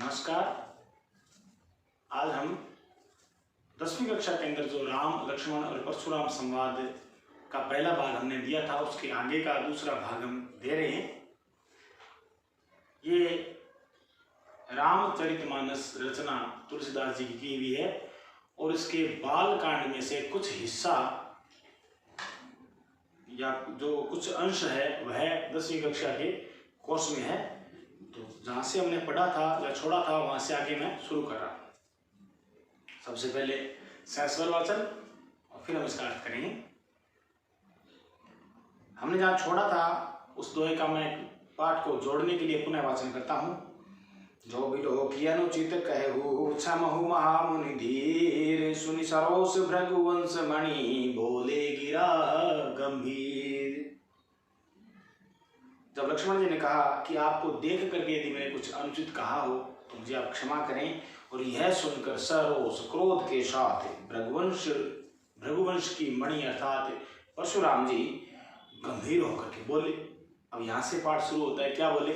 नमस्कार। आज हम 10वीं कक्षा के अंदर जो राम लक्ष्मण और परशुराम संवाद का पहला भाग हमने दिया था उसके आगे का दूसरा भाग हम दे रहे हैं। ये रामचरितमानस रचना तुलसीदास जी की हुई है और इसके बाल कांड में से कुछ हिस्सा या जो कुछ अंश है वह 10वीं कक्षा के कोर्स में है। तो जहाँ से हमने पढ़ा था या छोड़ा था वहाँ से आगे मैं शुरू कर रहा हूँ। सबसे पहले सहस्वर वाचन और फिर हम इसका अर्थ करेंगे। हमने जहाँ छोड़ा था उस दोहे का मैं पाठ को जोड़ने के लिए पुनः वाचन करता हूँ। जो बिलो की अनुचित कहू क्षमहु महामुनि धीर सुनि सरोस भृगुवंश मणि बोले गिरा गंभीर। जब लक्ष्मण जी ने कहा कि आपको देख करके यदि मैंने कुछ अनुचित कहा हो तो मुझे आप क्षमा करें, और यह सुनकर सरोस क्रोध के साथ भृगुवंश की मणि अर्थात परशुराम जी गंभीर होकर के बोले। अब यहां से पाठ शुरू होता है। क्या बोले?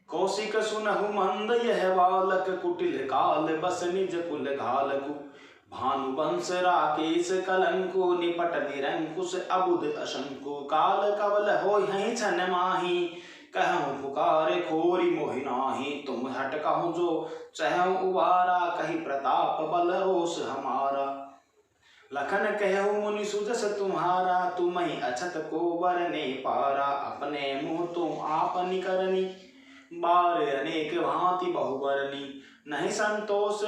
कौशिक सुनहु मंद यह बालक कुटिल काल बस निज कुल घालकु भानुवंश राकेश कलंको निपट निरंकुश अबुध अशंको काल कवल हो यहीं छन माही कहूँ पुकारे खोरी मोहि नाही तुम हट कहूँ जो चहु उबारा कही प्रताप बल रोष हमारा लखन कहु मुनि सुजस तुम्हारा तुम ही अछत को बरने पारा अपने मुँह तुम आपनि करनी बार अनेक भांति बहुबरनी नहीं संतोष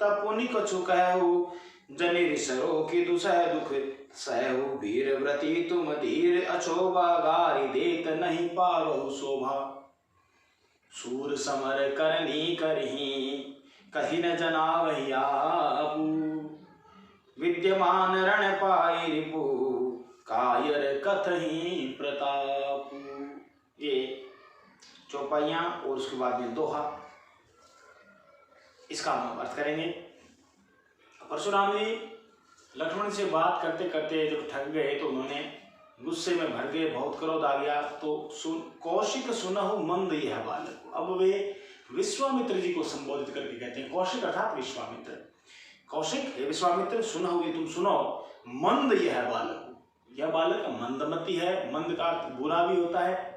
तपुनि कछु कहु जनि ऋषरो की दुसह दुख सहु वीर व्रती तुम धीर अछोभा गारी देत नहीं पावहु शोभा सूर समर करनी करही कही न जनावहि आपू विद्यमान रण पाई रिपु कायर कथही प्रतापू। ये चौपाइयां और उसके बाद में दोहा, इसका हम अर्थ करेंगे। परशुराम जी लक्ष्मण से बात करते करते जब थक गए तो उन्होंने गुस्से में भर गए, बहुत क्रोध आ गया। तो कौशिक सुनहु मंद यह बालक, अब वे विश्वामित्र जी को संबोधित करके कहते हैं। कौशिक अर्थात विश्वामित्र। कौशिक हे विश्वामित्र, सुनहु ये तुम सुनो, मंद यह बालक, यह बालक मंदमती है। मंद का अर्थ बुरा भी होता है।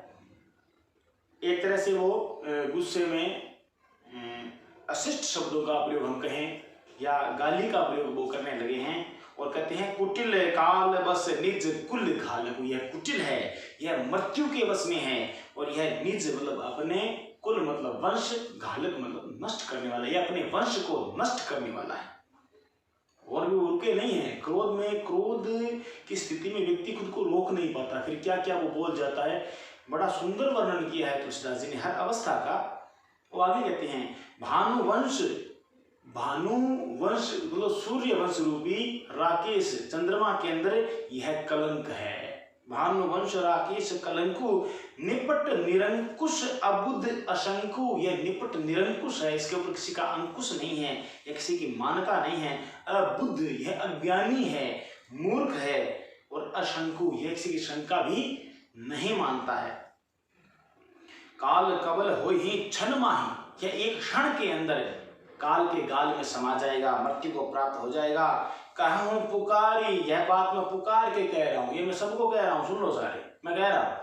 एक तरह से वो गुस्से में अशिष्ट शब्दों का प्रयोग हम कहें या गाली का प्रयोग वो करने लगे हैं और कहते हैं कुटिल काल बस निज कुल घालकु। यह कुटिल है, यह मृत्यु के वश में है, और यह निज मतलब अपने कुल मतलब वंश, घालक मतलब नष्ट करने वाला, यह अपने वंश को नष्ट करने वाला है। और भी रुके नहीं है। क्रोध में, क्रोध की स्थिति में व्यक्ति खुद को रोक नहीं पाता, फिर क्या क्या वो बोल जाता है। बड़ा सुंदर वर्णन किया है तुलसीदास जी ने हर अवस्था का। वो आगे कहते हैं भानुवंश, भानुवंश मतलब सूर्य वंश रूपी राकेश चंद्रमा के अंदर यह कलंक है। भानुवंश राकेश कलंकु निपट निरंकुश अबुध अशंकु। यह निपट निरंकुश है, इसके ऊपर किसी का अंकुश नहीं है, या किसी की मान्यता नहीं है। अबुद्ध, यह अज्ञानी है, मूर्ख है, और अशंकु, यह किसी की शंका भी नहीं मानता है। काल कवल हो ही क्षण माही, यह एक क्षण के अंदर काल के गाल में समा जाएगा, मृत्यु को प्राप्त हो जाएगा। कहूँ पुकारी, यह बात मैं पुकार के कह रहा हूँ, ये मैं सबको कह रहा हूँ, सुन लो सारे, मैं कह रहा हूँ।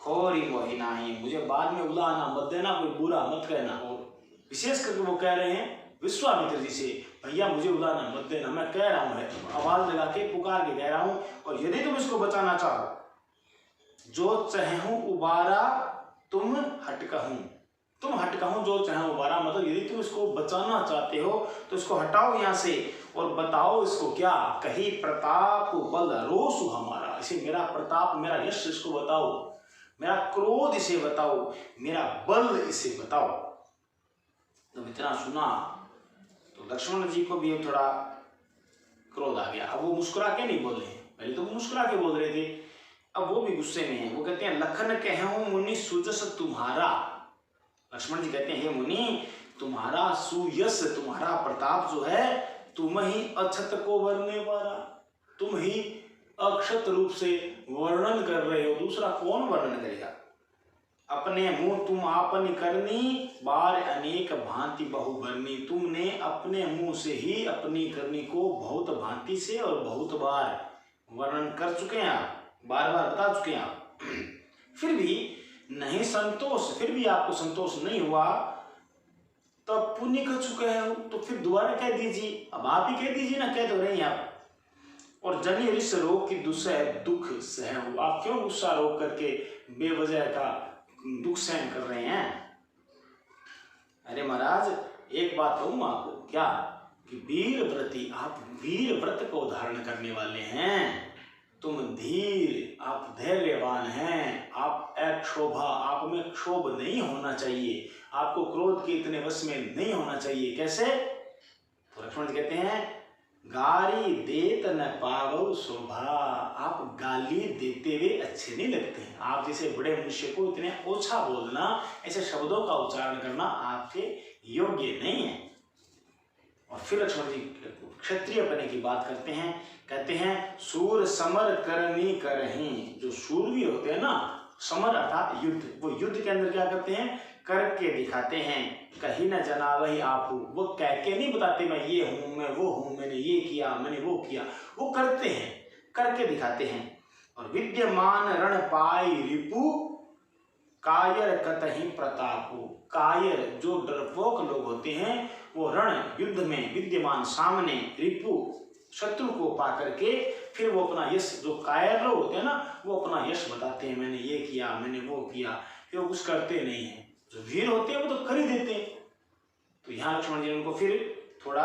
खोरी मोहि नाही, मुझे बाद में उलाहना मत देना, कोई बुरा मत कहना। और विशेष करके वो कह रहे हैं विश्वामित्र जी से, भैया मुझे उलाहना मत देना, मैं कह रहा हूँ, आवाज लगा के पुकार के कह रहा हूँ। और यदि तुम इसको बचाना चाहो, जो चहूँ उबारा तुम हट कहूँ, तुम हट कहूँ जो चाहे उबारा, मतलब यदि तुम इसको बचाना चाहते हो तो इसको हटाओ यहाँ से और बताओ इसको क्या। कही प्रताप बल रोष हमारा, इसे मेरा प्रताप, मेरा यश इसको बताओ, मेरा क्रोध इसे बताओ, मेरा बल इसे बताओ। जब इतना सुना तो लक्ष्मण जी को भी थोड़ा क्रोध आ गया। अब वो मुस्कुरा के नहीं बोल रहे, पहले तो वो मुस्कुरा के बोल रहे थे, अब वो भी गुस्से में है। वो कहते हैं लखन कहूँ मुनि सुजस तुम्हारा। लक्ष्मण जी कहते हैं हे मुनि, तुम्हारा सुयश, तुम्हारा प्रताप जो है, तुम ही अक्षत को वर्णने वाला, तुम ही अक्षत रूप से वर्णन कर रहे हो, दूसरा कौन वर्णन करेगा। अपने मुंह तुम आपन करनी, बार अनेक भांति बहु बरनी। तुमने अपने मुंह से ही अपनी करनी को बहुत भांति से और बहुत बार वर्णन कर चुके हैं आप, बार बार बता चुके हैं आप। फिर भी नहीं संतोष, फिर भी आपको संतोष नहीं हुआ, तो पुण्य कर चुके हो तो फिर दोबारा कह दीजिए। अब आप ही कह दीजिए ना, कह तो रहे हैं आप। और जनि ऋष रोग की दुसह दुख सह हो। आप क्यों गुस्सा रोक करके बेवजह का दुख सहन कर रहे हैं? अरे महाराज एक बात कहूं आपको, क्या कि वीर व्रती, आप वीर व्रत को धारण करने वाले हैं। तुम धीर, आप धैर्यवान हैं, आप अक्षोभा, आप में क्षोभ नहीं होना चाहिए, आपको क्रोध के इतने वश में नहीं होना चाहिए। कैसे? तो लक्ष्मण जी कहते हैं गारी देत न पावो शोभा। आप गाली देते हुए अच्छे नहीं लगते हैं। आप जैसे बड़े मनुष्य को इतने ओछा बोलना, ऐसे शब्दों का उच्चारण करना आपके योग्य नहीं है। और फिर लक्ष्मण जी क्षत्रिय बने की बात करते हैं, कहते हैं सूर समर करनी करहीं। जो शूरवीर होते हैं ना, समर अर्थात युद्ध, वो युद्ध के अंदर क्या करते हैं? करके दिखाते हैं। कहीं न जना वही आप, वो कह के नहीं बताते मैं ये हूं, मैं वो हूं, मैंने ये किया, मैंने वो किया, वो करते हैं, करके दिखाते हैं। और विद्यमान रण पाई रिपु, कायर कतहि प्रतापु। कायर जो डरपोक लोग होते हैं, वो रण युद्ध में विद्यमान सामने रिपु शत्रु को पा करके फिर वो अपना यश, जो कायर लोग होते हैं ना, वो अपना यश बताते हैं, मैंने ये किया, मैंने वो किया, फिर वो कुछ करते नहीं है। जो वीर होते हैं वो तो कर ही देते हैं। तो यहाँ लक्ष्मण जी ने उनको फिर थोड़ा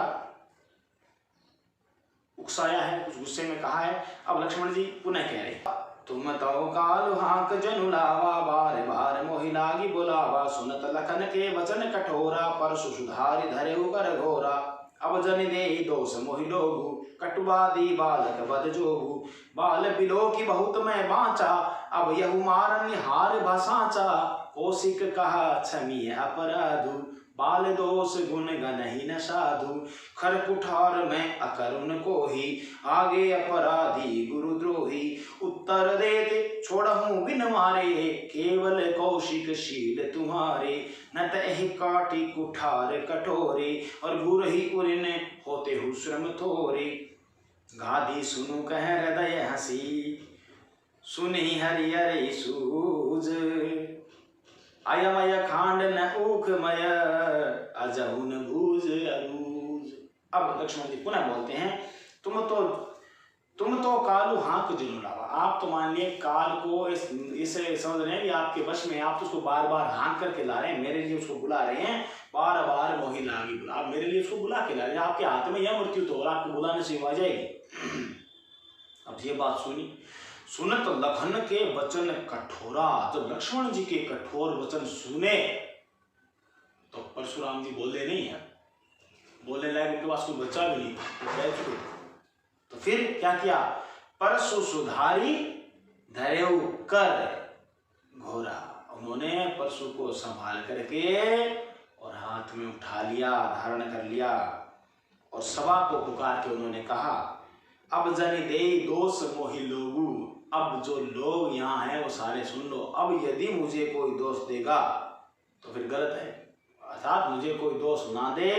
उकसाया है, कुछ गुस्से में कहा है। अब लक्ष्मण जी पुनः कह रहे हैं तुम तो कालु हाक जनु लावा, बार बार मोहि लागी बुलावा। सुनत लखन के वचन कठोरा, परसु सुधारि धरेउ कर घोरा। अब जन दे दोष मोहि लोगु, कटुवादी बालक बद जोगु। बाल बिलो की बहुत मैं बाँचा, अब यहु मारन हार भसाचा। कौशिक कहा क्षमी अपराधु, बाल दोष गुण गनहि न साधु। खर कुठार में अकरुण को ही, आगे अपराधी गुरुद्रोही। उत्तर देते छोड़हूं बिन मारे, केवल कौशिक शील तुम्हारे। न तहि काटी कुठार कठोरे, और गुर ही उरिन होते हु श्रम थोरे। गादी सुनु कह हृदय हसी, सुनि हरियर सूज। अयमय खांड न ऊखमय, अजहुन भूज अरूज। अब लक्ष्मण जी पुनः बोलते हैं तुम तो कालू हाक जनु लावा। आप तो मानिए काल को इसे समझ रहे हैं कि आपके वश में, आप तो उसको बार बार हाँक करके ला रहे हैं, मेरे लिए उसको बुला रहे हैं। बार बार मोहि लागी बुला, आप मेरे लिए उसको बुला के ला रहे हैं। आपके हाथ में यह मृत्यु तो, और आपको बुलाने से आ जाएगी। अब ये बात सुनी, सुनत लखन के वचन कठोरा। जब लक्ष्मण जी के कठोर वचन सुने तो परशुराम जी बोले नहीं है, बोलने लायक उनके पास कोई बच्चा भी नहीं था, तो फिर क्या किया? परसु सुधारी धरेउ कर घोरा। उन्होंने परशु को संभाल करके और हाथ में उठा लिया, धारण कर लिया, और सभा को पुकार के उन्होंने कहा अब जनि देई दोष मोहि लोगु। अब जो लोग यहाँ हैं वो सारे सुन लो। अब यदि मुझे कोई दोष देगा तो फिर गलत है, अर्थात मुझे कोई दोष ना दे।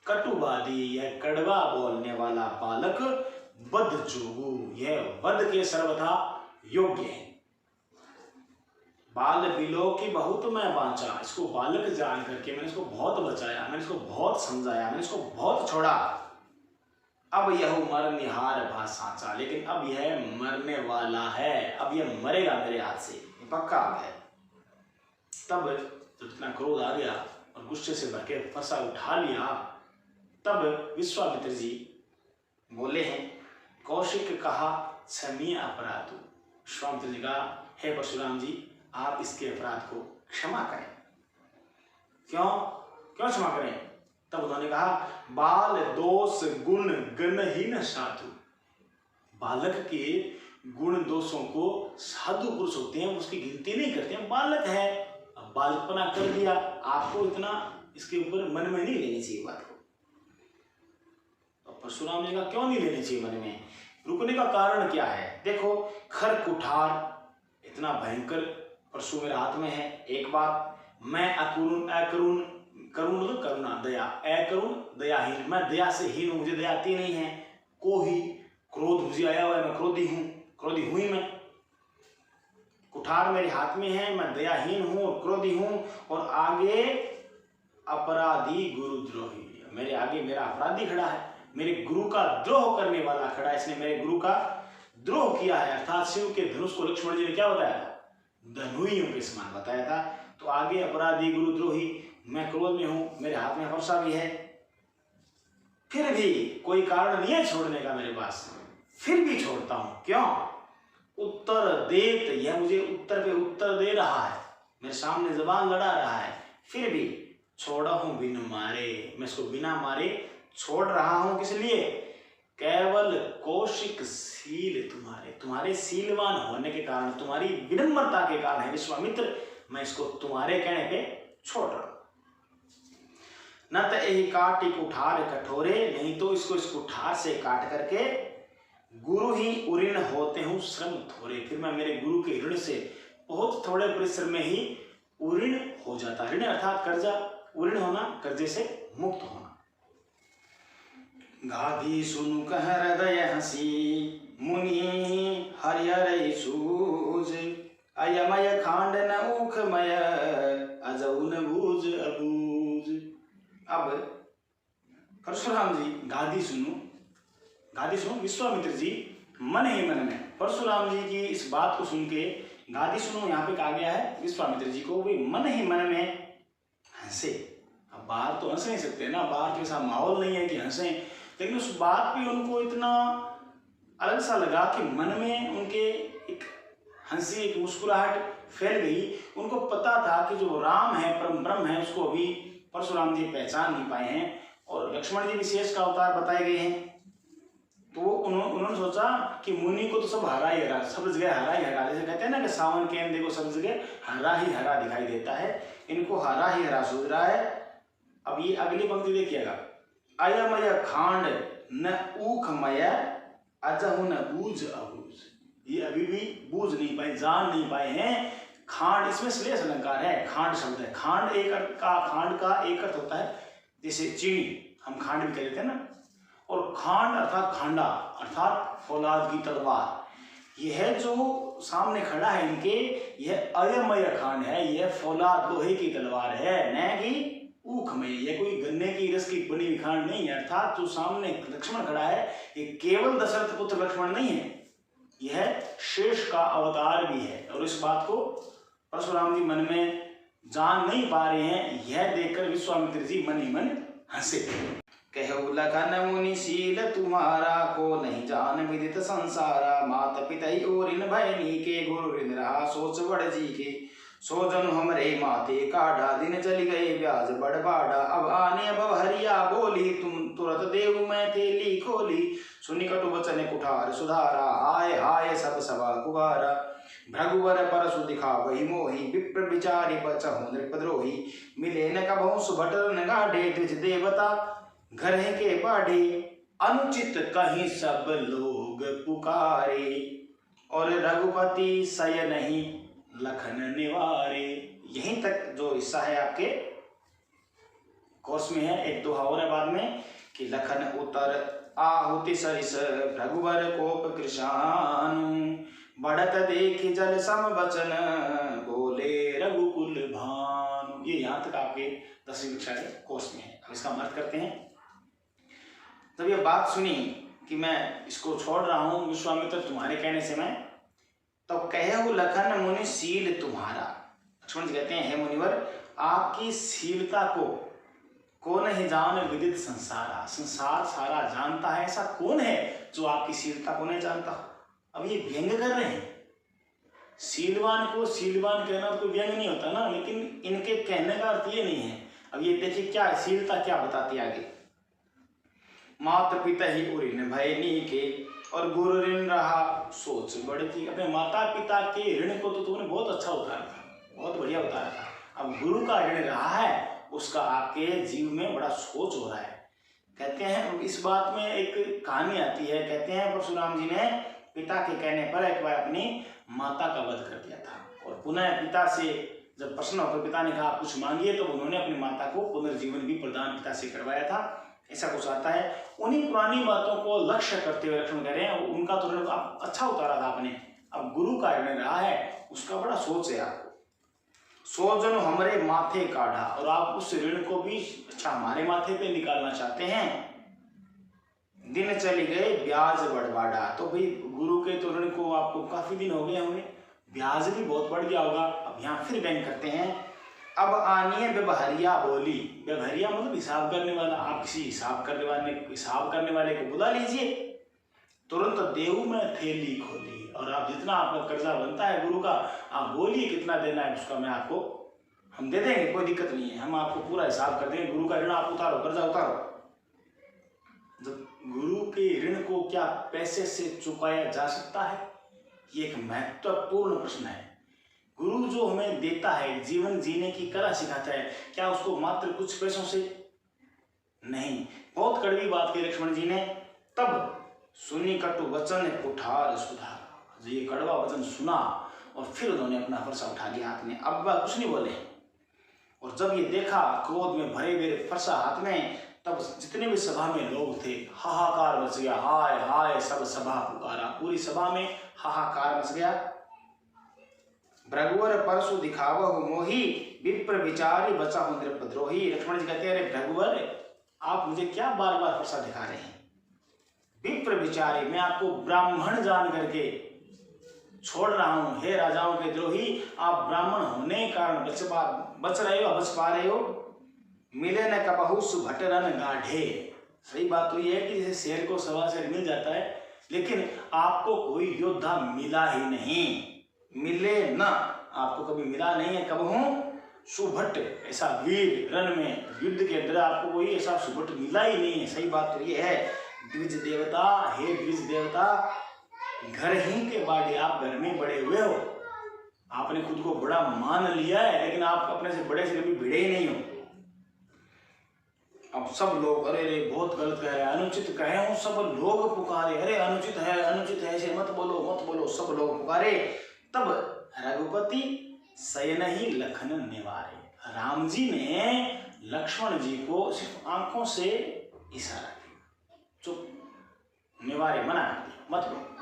कटुवादी, यह कड़वा बोलने वाला बालक, बद जोगु, यह वध के सर्वथा योग्य है। बाल बिलो की बहुत मैं बांचा, इसको बालक जान करके मैंने इसको बहुत बचाया, मैंने इसको बहुत समझाया, मैंने इसको बहुत छोड़ा। अब यह मर निहार भा सांचा, लेकिन अब यह मरने वाला है, अब यह मरेगा मेरे हाथ से, पक्का है। तब जब इतना क्रोध आ गया और गुस्से से भर के फंसा उठा लिया, तब विश्वामित्र जी बोले हैं कौशिक कहा क्षमी अपराधु। विश्वामित्र जी कहा हे परशुराम जी, आप इसके अपराध को क्षमा करें। क्यों क्षमा करें? तब उन्होंने कहा बाल दोष गुण गणहीन साधु। बालक के गुण दोषों को साधु पुरुष होते हैं उसकी गिनती नहीं करते हैं, बालक है, अब बालकपना कर दिया। आपको इतना इसके ऊपर मन में नहीं लेनी चाहिए बात को। तो परशुराम जी का क्यों नहीं लेनी चाहिए मन में? रुकने का कारण क्या है? देखो, खर कुठार इतना भयंकर परशु मेरे हाथ में है। एक बात, मैं अकरुण अकरुण करुण मतलब करुणा, दया, अकरुण दयाहीन, मैं दया से हीन हूं, मुझे दया आती नहीं है। को ही क्रोध मुझे आया हुआ है, मैं क्रोधी हूं, क्रोधी हुई मैं। कुठार मेरे हाथ में है, मैं दयाहीन हूं और क्रोधी हूं। और आगे अपराधी गुरुद्रोही, मेरे आगे मेरा अपराधी खड़ा है, मेरे गुरु का द्रोह करने वाला खड़ा है, इसने मेरे गुरु का द्रोह किया है। अर्थात शिव के धनुष को लक्ष्मण जी ने क्या बताया था? धनुइयों के समान बताया था। तो आगे अपराधी गुरुद्रोही, मैं क्रोध में हूं, मेरे हाथ में फरसा भी है, फिर भी कोई कारण नहीं है छोड़ने का मेरे पास, फिर भी छोड़ता हूं। क्यों? उत्तर देत, यह मुझे उत्तर पे उत्तर दे रहा है, मेरे सामने जबान लड़ा रहा है, फिर भी छोड़ा हूं बिन मारे, मैं इसको बिना मारे छोड़ रहा हूं। किस लिए? केवल कौशिक शील तुम्हारे, तुम्हारे शीलवान होने के कारण, तुम्हारी विनम्रता के कारण है विश्वामित्र, मैं इसको तुम्हारे कहने पे छोड़ रहा हूं। न तो यही काटी कुठार कठोरे, नहीं तो इसको इस कुठार से काट करके गुरु ही उऋण होते हूँ श्रम थोड़े, फिर मैं मेरे गुरु के ऋण से बहुत थोड़े परिश्रम में ही उऋण हो जाता। ऋण अर्थात कर्जा, उऋण होना, कर्जे से मुक्त होना। गाधी सुनु कह हृदय हसी, मुनि हरिहर सूझ, अयमय खांड न ऊखमय, अजऊ न बूझ अबूझ। अब परशुराम जी गाधी सुनो, गाधी सुनो, विश्वामित्र जी मन ही मन में परशुराम जी की इस बात को सुन के, गाधी सुनो यहाँ पे कहा गया है विश्वामित्र जी को, वे मन ही मन में हंसे। अब बाहर तो हंस नहीं सकते ना, बाहर तो ऐसा माहौल नहीं है कि हंसे, लेकिन उस बात पे उनको इतना अलग सा लगा कि मन में उनके एक हंसी, एक मुस्कुराहट फैल गई। उनको पता था कि जो राम है, परम ब्रह्म है, उसको अभी परशुराम जी पहचान नहीं पाए हैं, और लक्ष्मण जी विशेष का अवतार बताए गए हैं। तो उन्होंने सोचा कि मुनि को तो सब हरा ही हरा, सब जगह हरा ही हरा, जैसे कहते हैं ना कि सावन के अंधे को सब जगह हरा ही हरा दिखाई देता है, इनको हरा ही हरा सूझ रहा है। अब ये अगली पंक्ति देखिएगा, अयमय खांड न ऊखमय, अजहु न बूझ अबूझ, ये अभी भी बूझ नहीं पाए, जान नहीं पाए हैं। खांड, इसमें श्लेष अलंकार है, खांड शब्द है। खांड एक अर्थ का, खांड का एक अर्थ होता है जैसे चीनी, हम खांड भी कह देते हैं ना, और खांड अर्थात खांडा, अर्थात फौलाद की तलवार। यह जो सामने खड़ा है इनके, यह अयमय खांड है, यह फौलाद लोहे की तलवार है, न कि ऊखमय, यह कोई गन्ने की रस की बनी हुई खांड नहीं है। अर्थात जो सामने लक्ष्मण खड़ा है, ये केवल दशरथ पुत्र लक्ष्मण नहीं है, यह शेष का अवतार भी है। और इस बात को परशुराम जी मन में जान नहीं पा रहे हैं, यह देखकर विश्वामित्र जी मन ही मन हंसे। कहु लखन मुनि शील तुम्हारा, को नहीं जान विदित संसारा, मात पिता और इन भयनी के, गुरु ऋण रहा सोच बड़ जी के, सो जनु हमरे माते काढ़ा, दिन चली गए ब्याज बड़ बाड़ा, अब आने अब हरिया बोली, तुम तुरत देव मैं थेली खोली, सुनि कटु वचन कुठार सुधारा, हाय हाय सब सभा कुबारा, भृगुवर परसु दिखा वही मोही, विप्र विचारी बचहु नृपद्रोही, मिले न कभू सुभट न गाढ़े, द्विज देवता घर के बाढ़े, अनुचित कहीं सब लोग पुकारे, और रघुपति सय नहीं लखन निवारे। यहीं तक जो हिस्सा है आपके कोर्स में है, एक दोहा और है बाद में कि लखन उतर आहुति सरिस, रघुवर कोप कृशानु, बढ़त देख जल सम बचन, बोले रघुकुल भानु। ये यहाँ तक आपके 10वीं कक्षा के कोर्स में है। अब इसका अर्थ करते हैं। जब ये बात सुनी कि मैं इसको छोड़ रहा हूं विश्वामित्र तुम्हारे कहने से, मैं तो कहु लखन मुनि शील तुम्हारा, लक्ष्मण जी कहते हैं हे मुनिवर, आपकी शीलता को नहीं जान विदित संसारा, संसार सारा जानता है, ऐसा कौन है जो आपकी शीलता को नहीं जानता। अब ये व्यंग कर रहे हैं, शीलवान को शीलवान कहना तो व्यंग नहीं होता ना, लेकिन इनके कहने का अर्थ ये नहीं है। अब ये देखिए क्या शीलता क्या बताती आगे, माता पिता ही उऋण भयनी के, और गुरु ऋण रहा सोच बड़ी थी। अपने माता पिता के ऋण को तो तुमने बहुत अच्छा उतारा था, बहुत बढ़िया उतारा था, अब गुरु का ऋण रहा है, उसका आपके जीव में बड़ा सोच हो रहा है। कहते हैं इस बात में एक कहानी आती है, कहते हैं परशुराम जी ने पिता के कहने पर एक बार अपनी माता का वध कर दिया था, और पुनः पिता से जब प्रश्न होकर पिता ने कहा कुछ मांगिए, तो उन्होंने अपनी माता को पुनर्जीवन भी प्रदान पिता से करवाया था। ऐसा कुछ आता है। उन्हीं पुरानी बातों को लक्ष्य करते हुए लक्ष्मण कह रहे हैं उनका तो ऋण आप अच्छा उतारा था आपने, अब गुरु का ऋण रहा है उसका बड़ा सोच है आपको। सोजन हमरे माथे काढ़ा, और आप उस ऋण को भी अच्छा हमारे माथे पे निकालना चाहते हैं। दिन चले गए ब्याज बढ़वाड़ा, तो भाई गुरु के तो ऋण को आपको काफी दिन हो गए होंगे, ब्याज भी बहुत बढ़ गया होगा। अब यहाँ फिर बैंक करते हैं। अब आनिए व्यवहारिया बोली, व्यवहारिया मतलब हिसाब करने वाला, आप किसी हिसाब करने वाले को बुला लीजिए। तुरंत देऊ में थैली खोली, और आप जितना आपका कर्जा बनता है गुरु का आप बोलिए कितना देना है, उसका मैं आपको हम दे देंगे, कोई दिक्कत नहीं है, हम आपको पूरा हिसाब कर देंगे। गुरु का ऋण आप उतारो, कर्जा उतारो। जब गुरु के ऋण को क्या पैसे से चुकाया जा सकता है, ये एक महत्वपूर्ण प्रश्न है। गुरु जो हमें देता है, जीवन जीने की कला सिखाता है, क्या उसको मात्र कुछ पैसों से? नहीं। बहुत कड़वी बात की लक्ष्मण जी ने। तब सुनी कटु वचन कुठार सुधार, ये कड़वा वचन सुना और फिर उन्होंने अपना फरसा उठा लिया हाथ में। अब वह कुछ नहीं बोले, और जब ये देखा क्रोध में भरे हुए फरसा हाथ में, तब जितने भी सभा में लोग थे हाहाकार मच गया। हाय हाय सब सभा पुकारा, पूरी सभा में हाहाकार मच गया। भृगुवर परसु दिखावहु मोही, विप्र विचारी बचाहु नृपद्रोही। लक्ष्मण जी कहते हैं अरे भृगुवर आप मुझे क्या बार बार फरसा दिखा रहे हैं? विप्र विचारी, मैं आपको ब्राह्मण जान करके छोड़ रहा हूं। हे राजाओं के द्रोही, आप ब्राह्मण होने के कारण बच पा रहे हो। मिले न कपहु सुभटरन गाढ़े। सही बात तो ये है कि जैसे शेर को सवा शेर मिल जाता है, लेकिन आपको कोई योद्धा मिला ही नहीं। मिले न, आपको कभी मिला नहीं है कबहू सुभट, ऐसा वीर रण में युद्ध के अंदर आपको कोई ऐसा सुभट मिला ही नहीं है। सही बात तो ये है। द्विज देवता, हे द्विज देवता, घर ही के बाड़ी, आप घर में बड़े हुए हो, आपने खुद को बड़ा मान लिया है, लेकिन आप अपने से बड़े से कभी भिड़े ही नहीं हो। अब सब लोग अरे रे बहुत गलत कह रहे हैं, अनुचित कहे हूं, सब लोग पुकारे अरे अनुचित है ऐसे मत बोलो, सब लोग पुकारे। तब रघुपति शयन ही लखन निवारे, राम जी ने लक्ष्मण जी को सिर्फ आंखों से इशारा किया, चुप, निवारे, मना कर दिया, मत बोलो।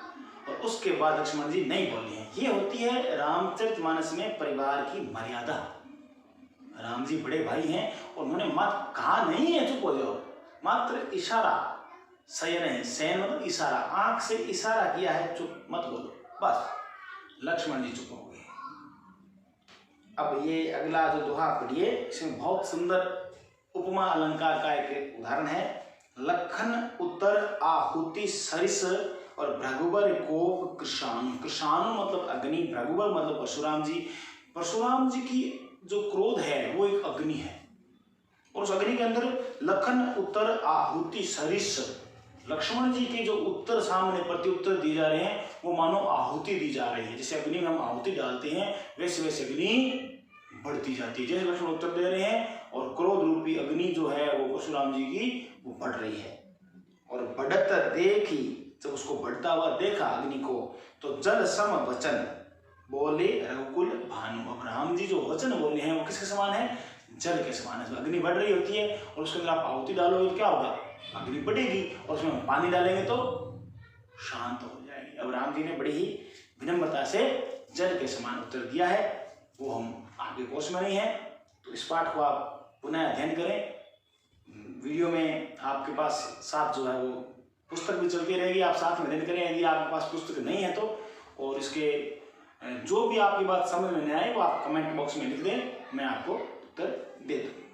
और उसके बाद लक्ष्मण जी नहीं बोले हैं। ये होती है रामचरितमानस में परिवार की मर्यादा। राम जी बड़े भाई हैं और उन्होंने मत कहा नहीं है चुप हो जाओ, मात्र इशारा, शयन मतलब इशारा, आंख से इशारा किया है, चुप मत बोलो, बस लक्ष्मण जी चुप हो गए। अब ये अगला जो दोहा पढ़िए, इसमें बहुत सुंदर उपमा अलंकार का एक उदाहरण है। लखन उत्तर आहुति सरिस और भृगुवर कोप कृषाणु। कृषाणु मतलब अग्नि, भृगुवर मतलब परशुराम जी। परशुराम जी की जो क्रोध है वो एक अग्नि है, और उस अग्नि के अंदर लखन उत्तर आहुति सरिस, लक्ष्मण जी के जो उत्तर सामने प्रत्युत्तर दिए जा रहे हैं वो मानो आहुति दी जा रही है। जैसे अग्नि में हम आहुति डालते हैं वैसे वैसे अग्नि बढ़ती जाती है। जैसे लक्ष्मण उत्तर दे रहे हैं और क्रोध रूपी अग्नि जो है वो परशुराम जी की वो बढ़ रही है। और बढ़त देखी, जब उसको बढ़ता हुआ देखा अग्नि को, तो जल सम वचन बोले रघुकुल भानु। अब राम जी जो वचन बोले हैं वो किसके समान है? जल के समान है। अग्नि बढ़ रही होती है और उसके अंदर आप आहुति डालोगे तो क्या होगा? अग्नि बढ़ेगी, और उसमें पानी डालेंगे तो शांत हो जाएगी। अब राम जी ने बड़ी ही विनम्रता से जल के समान उत्तर दिया है। वो हम आगे कोर्स में नहीं है, तो इस पाठ को आप पुनः अध्ययन करें। वीडियो में आपके पास साथ जो है वो पुस्तक भी चलती रहेगी, आप साथ में अध्ययन करें। यदि आपके पास पुस्तक नहीं है तो, और इसके जो भी आपकी बात समझ में नहीं आए वो आप कमेंट बॉक्स में लिख दें, मैं आपको उत्तर दे दूँ।